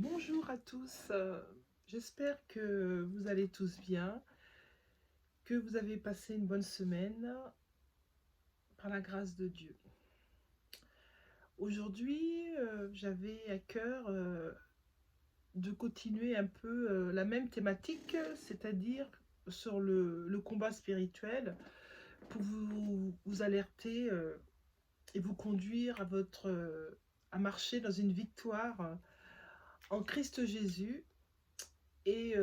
Bonjour à tous, j'espère que vous allez tous bien, que vous avez passé une bonne semaine par la grâce de Dieu. Aujourd'hui, j'avais à cœur de continuer un peu la même thématique, c'est-à-dire sur le combat spirituel, pour vous alerter et vous conduire à marcher dans une victoire en Christ Jésus. Et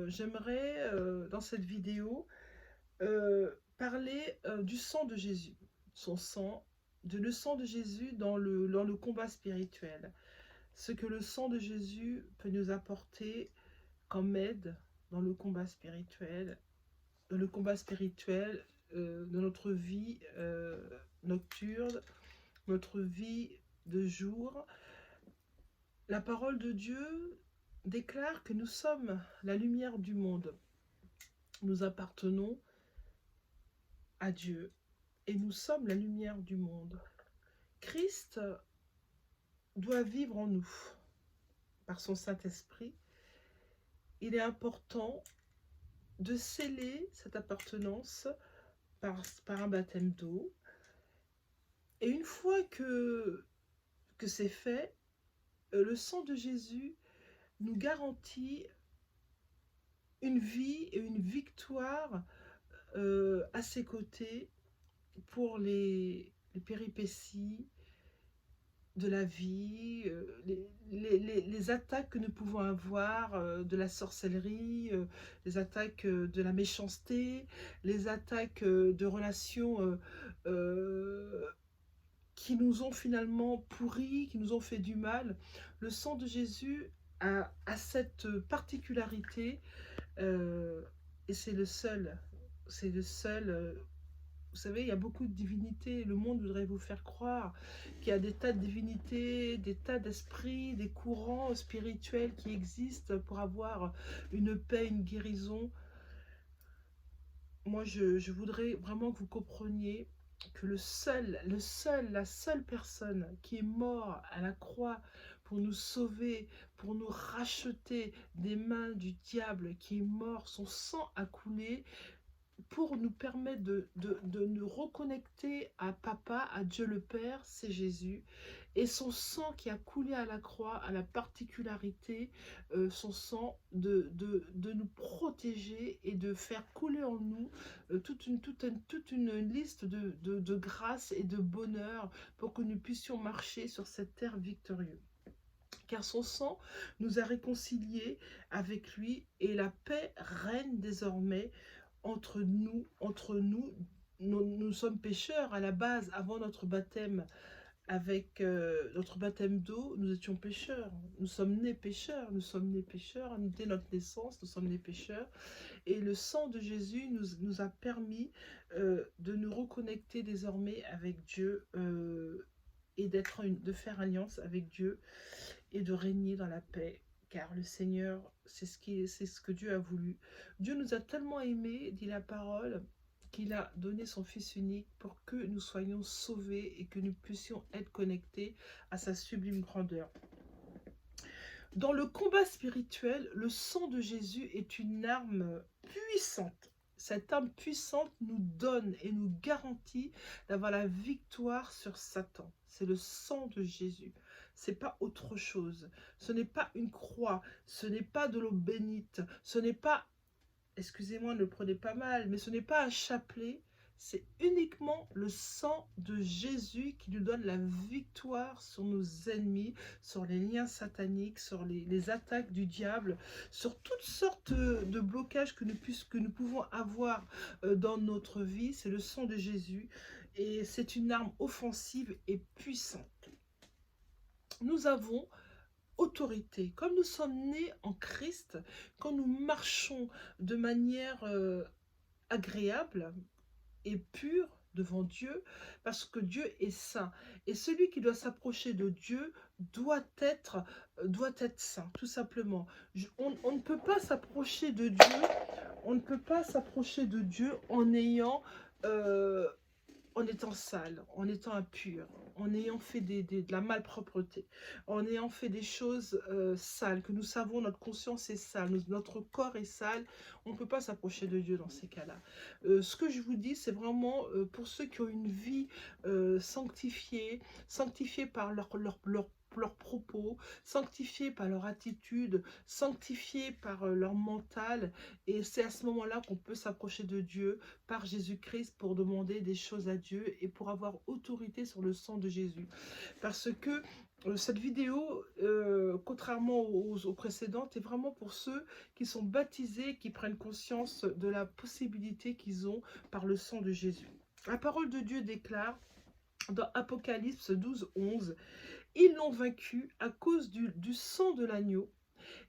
j'aimerais, dans cette vidéo, parler du sang de Jésus, son sang, le sang de Jésus dans le combat spirituel. Ce que le sang de Jésus peut nous apporter comme aide dans le combat spirituel, de notre vie nocturne, notre vie de jour. La parole de Dieu déclare que nous sommes la lumière du monde. Nous appartenons à Dieu et nous sommes la lumière du monde. Christ doit vivre en nous par son Saint-Esprit. Il est important de sceller cette appartenance par un baptême d'eau. Et une fois que c'est fait, le sang de Jésus nous garantit une vie et une victoire à ses côtés pour les péripéties de la vie, les attaques que nous pouvons avoir de la sorcellerie, les attaques de la méchanceté, les attaques de relations euh, qui nous ont finalement pourris, qui nous ont fait du mal. Le sang de Jésus a cette particularité et c'est le seul. Vous savez, il y a beaucoup de divinités. Le monde voudrait vous faire croire qu'il y a des tas de divinités, des tas d'esprits, des courants spirituels qui existent pour avoir une paix, une guérison. Moi, je voudrais vraiment que vous compreniez que la seule personne qui est mort à la croix pour nous sauver, pour nous racheter des mains du diable, qui est mort, son sang a coulé, pour nous permettre de nous reconnecter à Papa, à Dieu le Père, c'est Jésus. Et son sang qui a coulé à la croix a la particularité, son sang, de nous protéger et de faire couler en nous toute une liste de grâce et de bonheur pour que nous puissions marcher sur cette terre victorieuse. Car son sang nous a réconciliés avec lui et la paix règne désormais entre nous. Nous sommes pécheurs à la base. Avant notre baptême, avec notre baptême d'eau, nous étions pécheurs. Nous sommes nés pécheurs. Dès notre naissance, nous sommes nés pécheurs. Et le sang de Jésus nous a permis de nous reconnecter désormais avec Dieu et de faire alliance avec Dieu et de régner dans la paix. Car le Seigneur, c'est ce que Dieu a voulu. Dieu nous a tellement aimés, dit la parole, qu'il a donné son Fils unique pour que nous soyons sauvés et que nous puissions être connectés à sa sublime grandeur. Dans le combat spirituel, le sang de Jésus est une arme puissante. Cette arme puissante nous donne et nous garantit d'avoir la victoire sur Satan. C'est le sang de Jésus. C'est pas autre chose. Ce n'est pas une croix. Ce n'est pas de l'eau bénite. Ce n'est pas, excusez-moi, ne le prenez pas mal, mais ce n'est pas un chapelet. C'est uniquement le sang de Jésus qui nous donne la victoire sur nos ennemis, sur les liens sataniques, sur les attaques du diable, sur toutes sortes de blocages que nous pouvons avoir dans notre vie. C'est le sang de Jésus et c'est une arme offensive et puissante. Nous avons autorité. Comme nous sommes nés en Christ, quand nous marchons de manière agréable et pure devant Dieu, parce que Dieu est saint. Et celui qui doit s'approcher de Dieu doit être saint, tout simplement. On ne peut pas s'approcher de Dieu, on ne peut pas s'approcher de Dieu en étant sale, en étant impur. en ayant fait de la malpropreté, en ayant fait des choses sales, que nous savons, notre conscience est sale, notre corps est sale, on ne peut pas s'approcher de Dieu dans ces cas-là. Ce que je vous dis, c'est vraiment pour ceux qui ont une vie sanctifiée, sanctifiée par leurs propos, sanctifiés par leur attitude, sanctifiés par leur mental. Et c'est à ce moment-là qu'on peut s'approcher de Dieu par Jésus-Christ pour demander des choses à Dieu et pour avoir autorité sur le sang de Jésus. Parce que cette vidéo, contrairement aux précédentes, est vraiment pour ceux qui sont baptisés, qui prennent conscience de la possibilité qu'ils ont par le sang de Jésus. La parole de Dieu déclare dans Apocalypse 12, 11, « Ils l'ont vaincu à cause du sang de l'agneau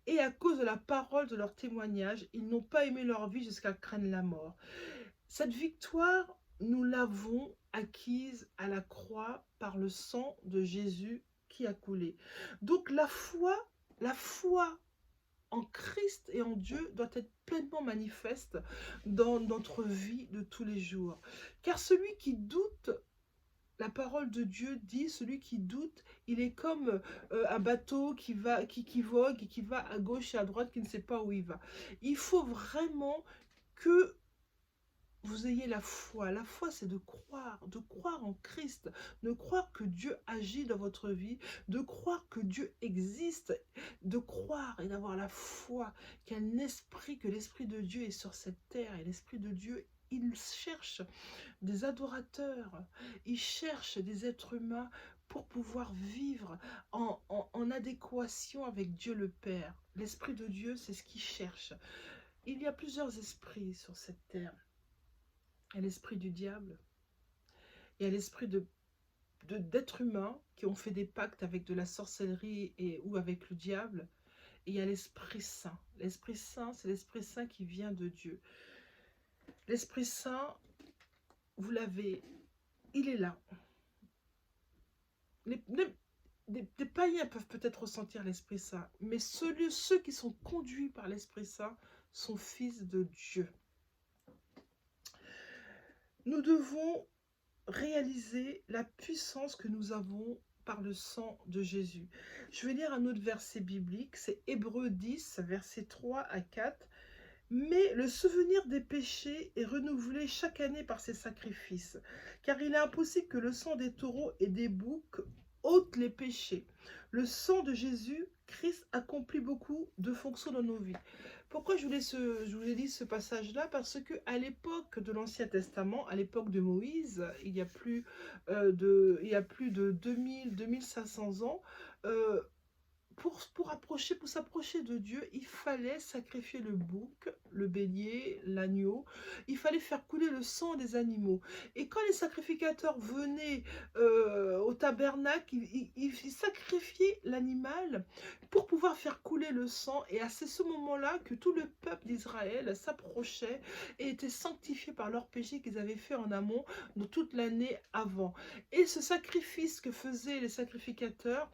et à cause de la parole de leur témoignage. Ils n'ont pas aimé leur vie jusqu'à craindre la mort. » Cette victoire, nous l'avons acquise à la croix par le sang de Jésus qui a coulé. Donc la foi en Christ et en Dieu doit être pleinement manifeste dans notre vie de tous les jours. Car celui qui doute, la parole de Dieu dit, celui qui doute, il est comme un bateau qui vogue et qui va à gauche et à droite, qui ne sait pas où il va. Il faut vraiment que vous ayez la foi. La foi, c'est de croire en Christ, de croire que Dieu agit dans votre vie, de croire que Dieu existe, de croire et d'avoir la foi que l'Esprit de Dieu est sur cette terre. Et l'Esprit de Dieu, il cherche des adorateurs, il cherche des êtres humains pour pouvoir vivre en adéquation avec Dieu le Père. L'Esprit de Dieu, c'est ce qu'il cherche. Il y a plusieurs esprits sur cette terre. Il y a l'esprit du diable, il y a l'esprit d'êtres humains qui ont fait des pactes avec de la sorcellerie ou avec le diable, et il y a l'Esprit Saint. L'Esprit Saint, c'est l'Esprit Saint qui vient de Dieu. L'Esprit Saint, vous l'avez, il est là. Des païens peuvent peut-être ressentir l'Esprit Saint, mais ceux qui sont conduits par l'Esprit Saint sont fils de Dieu. Nous devons réaliser la puissance que nous avons par le sang de Jésus. Je vais lire un autre verset biblique, c'est Hébreux 10, versets 3 à 4. « Mais le souvenir des péchés est renouvelé chaque année par ses sacrifices, car il est impossible que le sang des taureaux et des boucs ôte les péchés. Le sang de Jésus, Christ accomplit beaucoup de fonctions dans nos vies. » Pourquoi je vous ai dit ce passage-là? Parce qu'à l'époque de l'Ancien Testament, à l'époque de Moïse, il y a plus de 2500 ans, pour s'approcher de Dieu, il fallait sacrifier le bouc, le bélier, l'agneau. Il fallait faire couler le sang des animaux. Et quand les sacrificateurs venaient au tabernacle, ils sacrifiaient l'animal pour pouvoir faire couler le sang. Et c'est ce moment-là que tout le peuple d'Israël s'approchait et était sanctifié par leurs péchés qu'ils avaient fait en amont de toute l'année avant. Et ce sacrifice que faisaient les sacrificateurs,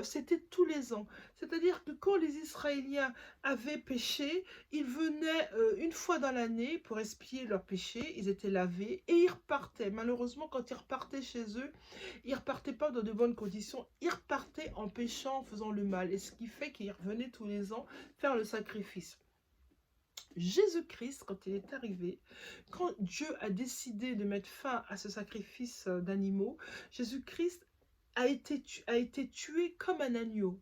c'était tous les ans. C'est-à-dire que quand les Israéliens avaient péché, ils venaient une fois dans l'année pour expier leurs péchés, ils étaient lavés et ils repartaient. Malheureusement, quand ils repartaient chez eux, ils ne repartaient pas dans de bonnes conditions, ils repartaient en péchant, en faisant le mal. Et ce qui fait qu'ils revenaient tous les ans faire le sacrifice. Jésus-Christ, quand il est arrivé, quand Dieu a décidé de mettre fin à ce sacrifice d'animaux, Jésus-Christ a été tué comme un agneau.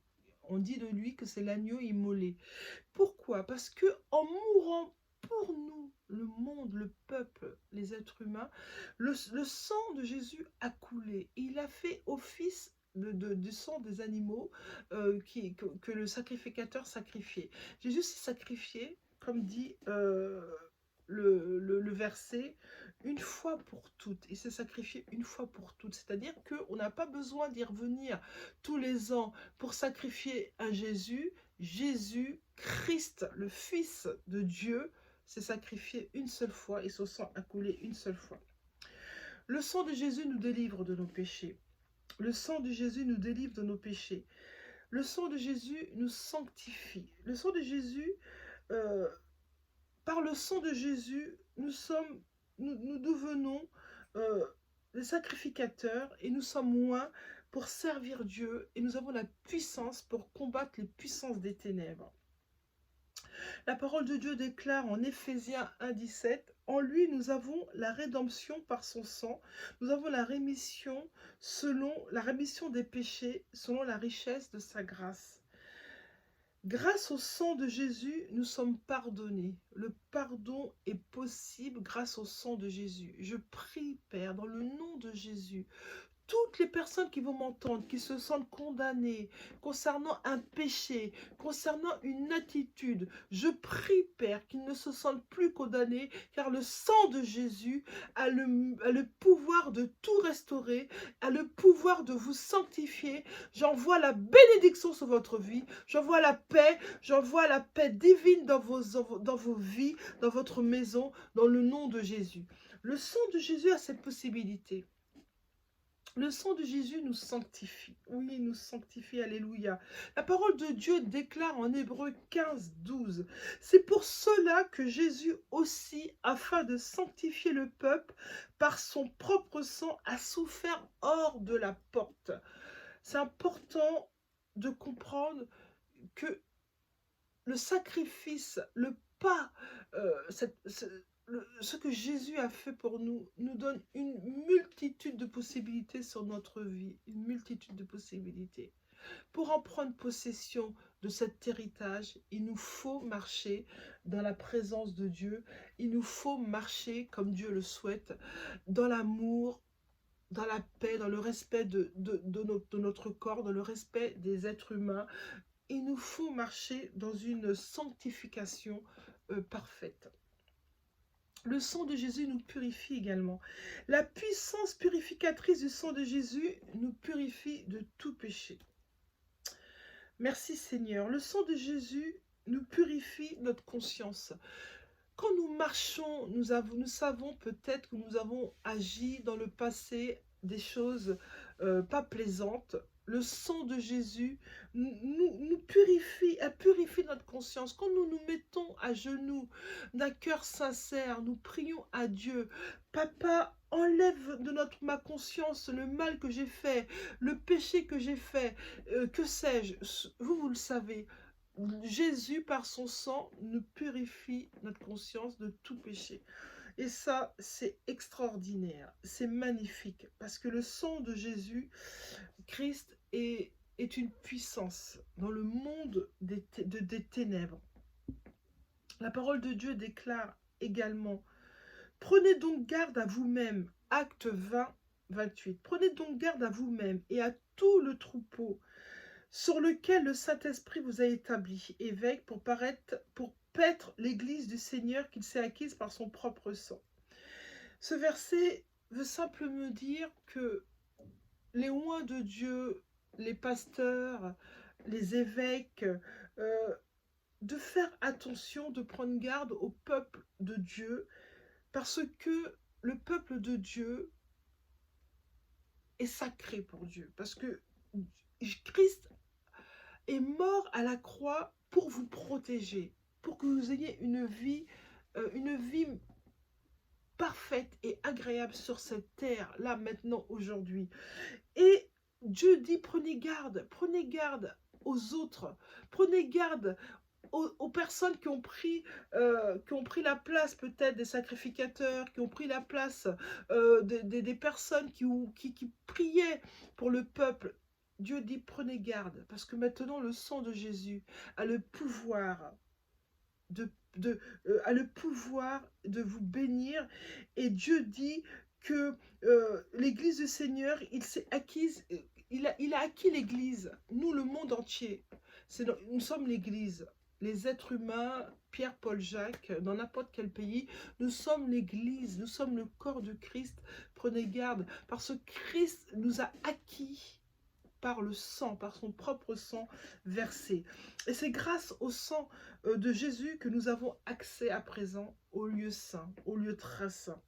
On dit de lui que c'est l'agneau immolé. Pourquoi? Parce que en mourant pour nous, le monde, le peuple, les êtres humains, le sang de Jésus a coulé. Il a fait office du sang des animaux que le sacrificateur sacrifiait. Jésus s'est sacrifié, comme dit le verset, une fois pour toutes. Il s'est sacrifié une fois pour toutes. C'est-à-dire qu'on n'a pas besoin d'y revenir tous les ans pour sacrifier à Jésus. Jésus, Christ, le Fils de Dieu, s'est sacrifié une seule fois et son sang a coulé une seule fois. Le sang de Jésus nous délivre de nos péchés. Le sang de Jésus nous délivre de nos péchés. Le sang de Jésus nous sanctifie. Le sang de Jésus, par le sang de Jésus, nous devenons des sacrificateurs et nous sommes moins pour servir Dieu et nous avons la puissance pour combattre les puissances des ténèbres. La parole de Dieu déclare en Éphésiens 1,17, en lui nous avons la rédemption par son sang, nous avons la rémission des péchés selon la richesse de sa grâce. Grâce au sang de Jésus, nous sommes pardonnés. Le pardon est possible grâce au sang de Jésus. Je prie, Père, dans le nom de Jésus, toutes les personnes qui vont m'entendre, qui se sentent condamnées concernant un péché, concernant une attitude, je prie, Père, qu'ils ne se sentent plus condamnés, car le sang de Jésus a le pouvoir de tout restaurer, a le pouvoir de vous sanctifier. J'envoie la bénédiction sur votre vie, j'envoie la paix divine dans vos vies, dans votre maison, dans le nom de Jésus. Le sang de Jésus a cette possibilité. Le sang de Jésus nous sanctifie. Oui, il nous sanctifie, alléluia. La parole de Dieu déclare en Hébreux 15, 12. C'est pour cela que Jésus aussi, afin de sanctifier le peuple, par son propre sang, a souffert hors de la porte. C'est important de comprendre que le sacrifice, le pas, ce que Jésus a fait pour nous, nous donne une multitude de possibilités sur notre vie, une multitude de possibilités. Pour en prendre possession de cet héritage, il nous faut marcher dans la présence de Dieu, il nous faut marcher comme Dieu le souhaite, dans l'amour, dans la paix, dans le respect de notre corps, dans le respect des êtres humains. Il nous faut marcher dans une sanctification parfaite. Le sang de Jésus nous purifie également. La puissance purificatrice du sang de Jésus nous purifie de tout péché. Merci Seigneur. Le sang de Jésus nous purifie notre conscience. Quand nous marchons, nous savons peut-être que nous avons agi dans le passé des choses pas plaisantes. Le sang de Jésus nous purifie, purifie notre conscience. Quand nous nous mettons à genoux d'un cœur sincère, nous prions à Dieu. Papa, enlève de ma conscience le mal que j'ai fait, le péché que j'ai fait, que sais-je, vous le savez. Jésus, par son sang, nous purifie notre conscience de tout péché. Et ça, c'est extraordinaire, c'est magnifique, parce que le sang de Jésus, Christ, est une puissance dans le monde des ténèbres. La parole de Dieu déclare également, prenez donc garde à vous-même, acte 20, 28, prenez donc garde à vous-même et à tout le troupeau sur lequel le Saint-Esprit vous a établi, évêque pour paître l'Église du Seigneur qu'il s'est acquise par son propre sang. Ce verset veut simplement dire que les oints de Dieu, les pasteurs, les évêques, de faire attention, de prendre garde au peuple de Dieu, parce que le peuple de Dieu est sacré pour Dieu, parce que Christ est mort à la croix pour vous protéger, pour que vous ayez une vie parfaite et agréable sur cette terre, là, maintenant, aujourd'hui. Et Dieu dit, prenez garde aux autres, prenez garde aux personnes qui ont pris la place peut-être des sacrificateurs, qui ont pris la place des personnes qui priaient pour le peuple. Dieu dit, prenez garde, parce que maintenant le sang de Jésus a le pouvoir a le pouvoir de vous bénir. Et Dieu dit que l'Église du Seigneur, il a acquis l'Église, nous, le monde entier. Nous sommes l'Église. Les êtres humains, Pierre, Paul, Jacques, dans n'importe quel pays, nous sommes l'Église, nous sommes le corps de Christ. Prenez garde, parce que Christ nous a acquis par le sang, par son propre sang versé. Et c'est grâce au sang de Jésus que nous avons accès à présent au lieu saint, au lieu très saint.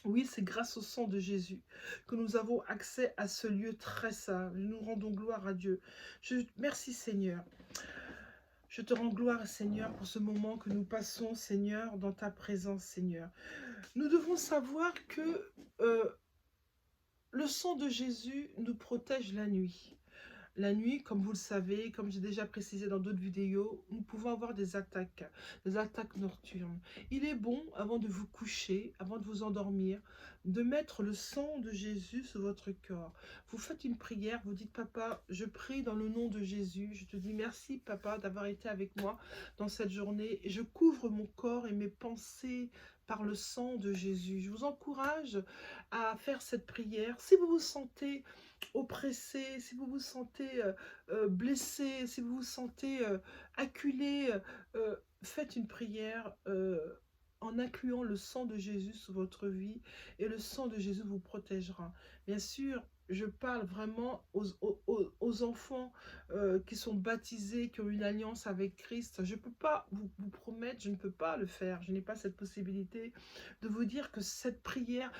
Oui, c'est grâce au sang de Jésus que nous avons accès à ce lieu très saint. Nous rendons gloire à Dieu. Merci Seigneur. Je te rends gloire, Seigneur, pour ce moment que nous passons, Seigneur, dans ta présence, Seigneur. Nous devons savoir que le sang de Jésus nous protège la nuit. La nuit, comme vous le savez, comme j'ai déjà précisé dans d'autres vidéos, nous pouvons avoir des attaques nocturnes. Il est bon, avant de vous coucher, avant de vous endormir, de mettre le sang de Jésus sur votre corps. Vous faites une prière, vous dites, Papa, je prie dans le nom de Jésus. Je te dis merci, Papa, d'avoir été avec moi dans cette journée. Et je couvre mon corps et mes pensées par le sang de Jésus. Je vous encourage à faire cette prière. Si vous vous sentez oppressé, si vous vous sentez blessé, si vous vous sentez acculé, faites une prière en incluant le sang de Jésus sur votre vie et le sang de Jésus vous protégera. Bien sûr, je parle vraiment aux enfants qui sont baptisés, qui ont une alliance avec Christ. Je ne peux pas vous promettre, je ne peux pas le faire. Je n'ai pas cette possibilité de vous dire que cette prière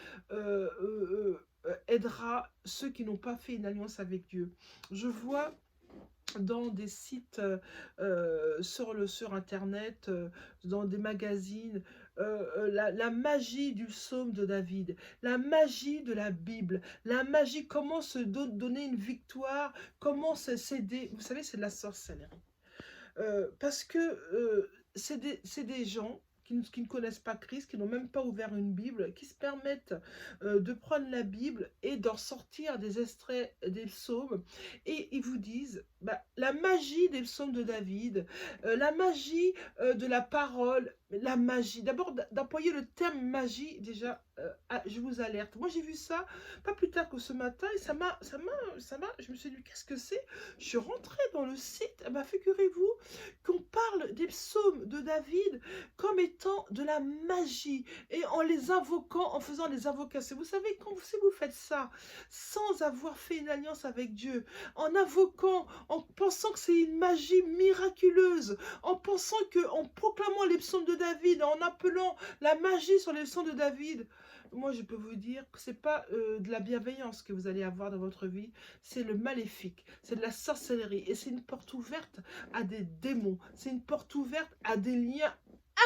aidera ceux qui n'ont pas fait une alliance avec Dieu. Je vois dans des sites sur Internet, dans des magazines, la magie du psaume de David, la magie de la Bible, la magie, comment se donner une victoire, comment se céder. Vous savez, c'est de la sorcellerie. Parce que c'est des gens qui ne connaissent pas Christ, qui n'ont même pas ouvert une Bible, qui se permettent de prendre la Bible et d'en sortir des extraits des psaumes, et ils vous disent bah, la magie des psaumes de David, la magie de la parole, la magie. D'abord, d'employer le terme magie, déjà, je vous alerte. Moi, j'ai vu ça pas plus tard que ce matin, et je me suis dit, qu'est-ce que c'est? Je suis rentrée dans le site, bah, figurez-vous qu'on parle des psaumes de David comme étant de la magie et en les invoquant, en faisant des invocations. Vous savez, si vous faites ça sans avoir fait une alliance avec Dieu, en invoquant, en pensant que c'est une magie miraculeuse, en pensant que, en proclamant les psaumes de David, en appelant la magie sur les psaumes de David, moi je peux vous dire que c'est pas de la bienveillance que vous allez avoir dans votre vie, c'est le maléfique, c'est de la sorcellerie et c'est une porte ouverte à des démons, c'est une porte ouverte à des liens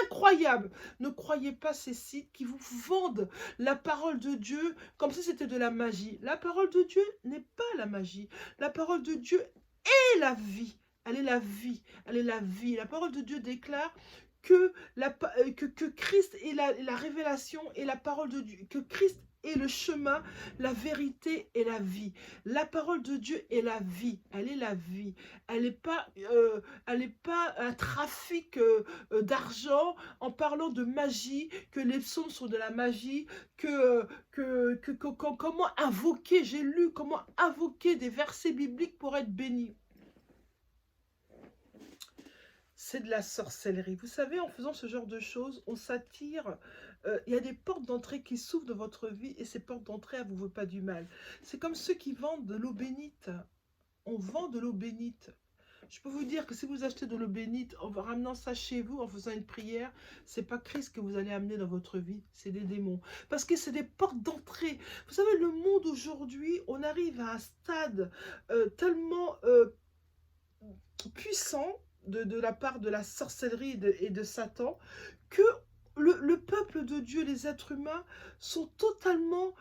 incroyables. Ne croyez pas ces sites qui vous vendent la parole de Dieu comme si c'était de la magie. La parole de Dieu n'est pas la magie. La parole de Dieu est la vie. Elle est la vie. Elle est la vie. La parole de Dieu déclare que Christ est la révélation et la parole de Dieu, que Christ est le chemin, la vérité et la vie. La parole de Dieu est la vie, elle est la vie. Elle n'est pas un trafic d'argent en parlant de magie, que les psaumes sont de la magie, comment invoquer, j'ai lu comment invoquer des versets bibliques pour être béni. C'est de la sorcellerie. Vous savez, en faisant ce genre de choses, on s'attire. Il y a des portes d'entrée qui s'ouvrent dans votre vie et ces portes d'entrée, elles ne vous veulent pas du mal. C'est comme ceux qui vendent de l'eau bénite. On vend de l'eau bénite. Je peux vous dire que si vous achetez de l'eau bénite en ramenant ça chez vous, en faisant une prière, c'est pas Christ que vous allez amener dans votre vie, c'est des démons. Parce que c'est des portes d'entrée. Vous savez, le monde aujourd'hui, on arrive à un stade tellement puissant de la part de la sorcellerie et de Satan, que le peuple de Dieu, les êtres humains, sont totalement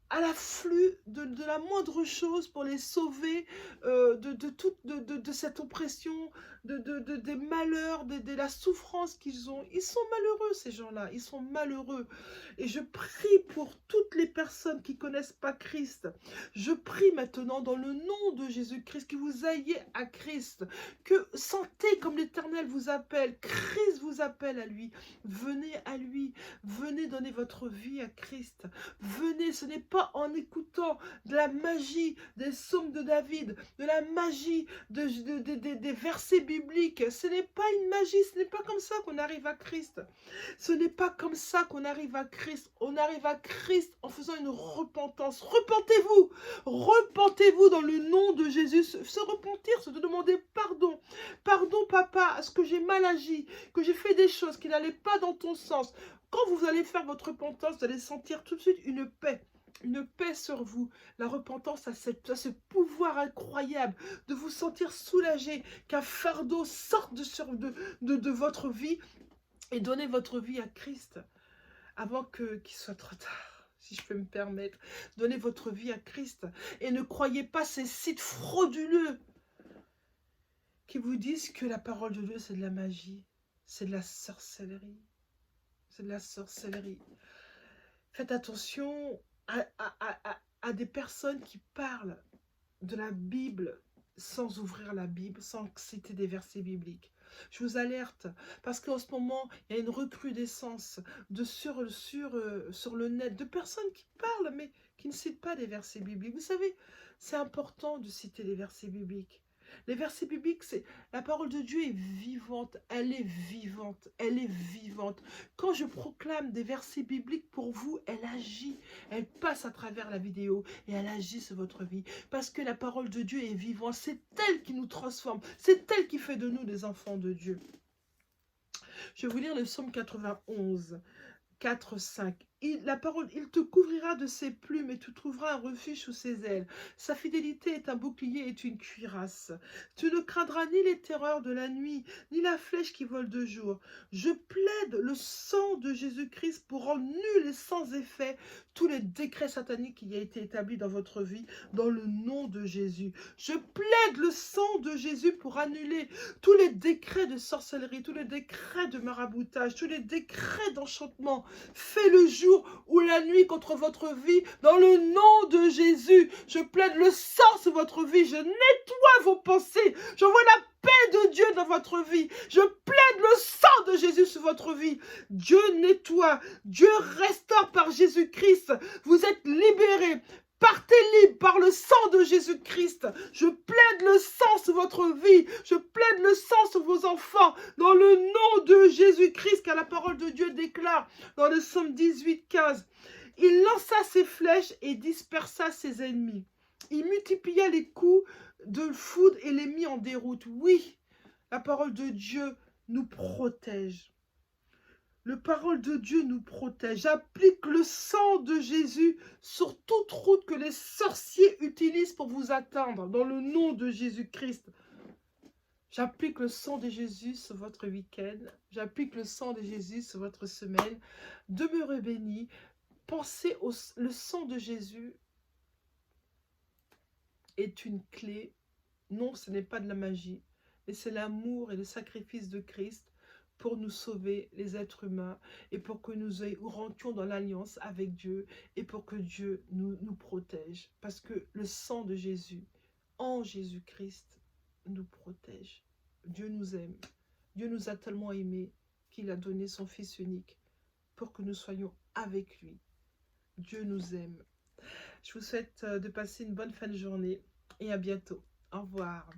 à l'afflux de la moindre chose pour les sauver de cette oppression, des malheurs, de la souffrance qu'ils ont. Ils sont malheureux, ces gens-là, ils sont malheureux. Et je prie pour toutes les personnes qui ne connaissent pas Christ. Je prie maintenant dans le nom de Jésus-Christ que vous ayez à Christ, que sentez comme l'Éternel vous appelle, Christ vous appelle à lui. Venez à lui, venez donner votre vie à Christ. Venez, ce n'est pas en écoutant de la magie des psaumes de David, de la magie des versets bibliques. Ce n'est pas une magie, ce n'est pas comme ça qu'on arrive à Christ. Ce n'est pas comme ça qu'on arrive à Christ. On arrive à Christ en faisant une repentance. Repentez-vous, repentez-vous dans le nom de Jésus. Se repentir, c'est de demander pardon. Pardon, papa, est-ce que j'ai mal agi, que j'ai fait des choses qui n'allaient pas dans ton sens. Quand vous allez faire votre repentance, vous allez sentir tout de suite une paix sur vous. La repentance a ce pouvoir incroyable de vous sentir soulagé, qu'un fardeau sorte de votre vie et donner votre vie à Christ avant qu'il soit trop tard. si je peux me permettre. Donnez votre vie à Christ et ne croyez pas ces sites frauduleux qui vous disent que la parole de Dieu, c'est de la magie, c'est de la sorcellerie. C'est de la sorcellerie. Faites attention à des personnes qui parlent de la Bible sans ouvrir la Bible, sans citer des versets bibliques. Je vous alerte, parce qu'en ce moment, il y a une recrudescence sur le net de personnes qui parlent, mais qui ne citent pas des versets bibliques. Vous savez, c'est important de citer les versets bibliques. Les versets bibliques, c'est la parole de Dieu est vivante, elle est vivante, elle est vivante. Quand je proclame des versets bibliques pour vous, elle agit, elle passe à travers la vidéo et elle agit sur votre vie. Parce que la parole de Dieu est vivante, c'est elle qui nous transforme, c'est elle qui fait de nous des enfants de Dieu. Je vais vous lire le psaume 91. 4, 5. La parole, il te couvrira de ses plumes et tu trouveras un refuge sous ses ailes. Sa fidélité est un bouclier et une cuirasse. Tu ne craindras ni les terreurs de la nuit, ni la flèche qui vole de jour. Je plaide le sang de Jésus-Christ pour rendre nul et sans effet tous les décrets sataniques qui ont été établis dans votre vie, dans le nom de Jésus. Je plaide le sang de Jésus pour annuler tous les décrets de sorcellerie, tous les décrets de maraboutage, tous les décrets d'enchantement, fait le jour ou la nuit contre votre vie, dans le nom de Jésus. Je plaide le sang sur votre vie, je nettoie vos pensées, j'envoie la paix de Dieu dans votre vie, je plaide le sang de Jésus sur votre vie. Dieu nettoie, Dieu restaure par Jésus-Christ, vous êtes libérés. Partez libre par le sang de Jésus-Christ. Je plaide le sang sur votre vie. Je plaide le sang sur vos enfants. Dans le nom de Jésus-Christ, car la parole de Dieu déclare dans le psaume 18, 15. Il lança ses flèches et dispersa ses ennemis. Il multiplia les coups de foudre et les mit en déroute. Oui, la parole de Dieu nous protège. La parole de Dieu nous protège. J'applique le sang de Jésus sur toute route que les sorciers utilisent pour vous atteindre. Dans le nom de Jésus-Christ. J'applique le sang de Jésus sur votre week-end. J'applique le sang de Jésus sur votre semaine. Demeurez bénis. Pensez le sang de Jésus est une clé. Non, ce n'est pas de la magie. Mais c'est l'amour et le sacrifice de Christ pour nous sauver, les êtres humains, et pour que nous rentrions dans l'alliance avec Dieu, et pour que Dieu nous protège. Parce que le sang de Jésus, en Jésus-Christ, nous protège. Dieu nous aime. Dieu nous a tellement aimés qu'il a donné son Fils unique pour que nous soyons avec lui. Dieu nous aime. Je vous souhaite de passer une bonne fin de journée et à bientôt. Au revoir.